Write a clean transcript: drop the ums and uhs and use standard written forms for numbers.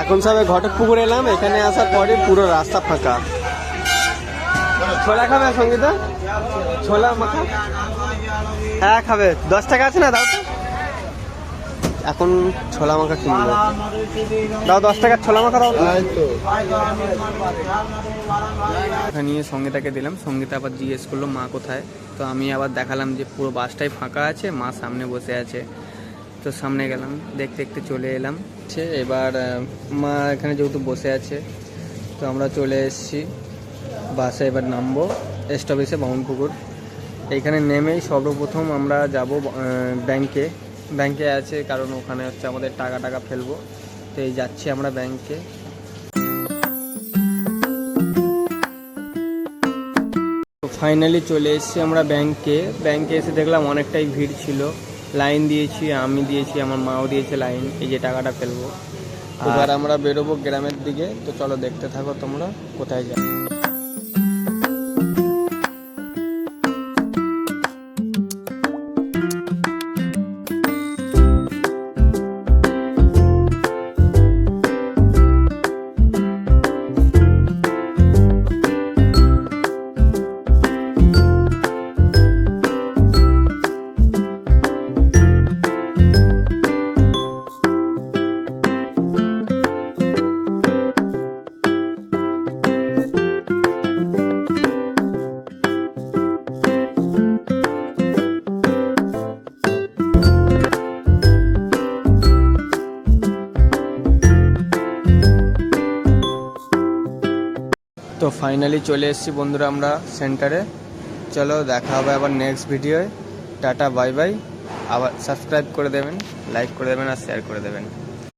এখন সবে ঘটকপুকুর এলাম, এখানে আসার পরে পুরো রাস্তা ফাঁকা। ছোলা খাবে সঙ্গীতা? ছোলা মাখা? হ্যাঁ খাবে, 10 টাকা আছে না, দাও তো। এখন ছোলা মাখা কিনবো, দাও 10 টাকার ছোলা মাখা দাও তো। নিয়ে সঙ্গীতাকে দিলাম, সঙ্গীতা আবার জিজ্ঞেস করলো মা কোথায়। তো আমি আবার দেখালাম যে পুরো বাসটাই ফাঁকা আছে, মা সামনে বসে আছে। তো সামনে গেলাম, দেখতে দেখতে চলে এলাম। এবার মা এখানে যেহেতু বসে আছে, তো আমরা চলে এসেছি বাসে। এবার নামবো স্টপেজে বামুনপুকুর। এইখানে নেমেই সর্বপ্রথম আমরা যাব ব্যাংকে। ব্যাংকে আছে কারণ ওখানে হচ্ছে আমাদের টাকা ফেলবো। তো এই যাচ্ছি আমরা ব্যাংকে। ফাইনালি চলে এসেছি আমরা ব্যাংকে। ব্যাংকে এসে দেখলাম অনেকটাই ভিড় ছিল, লাইন দিয়েছি, আমি দিয়েছি, আমার মাও দিয়েছে লাইন। এই যে টাকাটা ফেলবো, এবার আমরা বেরোবো গ্রামের দিকে। তো চলো দেখতে থাকো তোমরা কোথায় যাও। তো ফাইনালি চলে এসেছি বন্ধুরা আমরা সেন্টারে। চলো দেখা হবে আবার নেক্সট ভিডিওয়। Tata bye bye. আবার সাবস্ক্রাইব করে দেবেন, লাইক করে দেবেন আর শেয়ার করে দেবেন।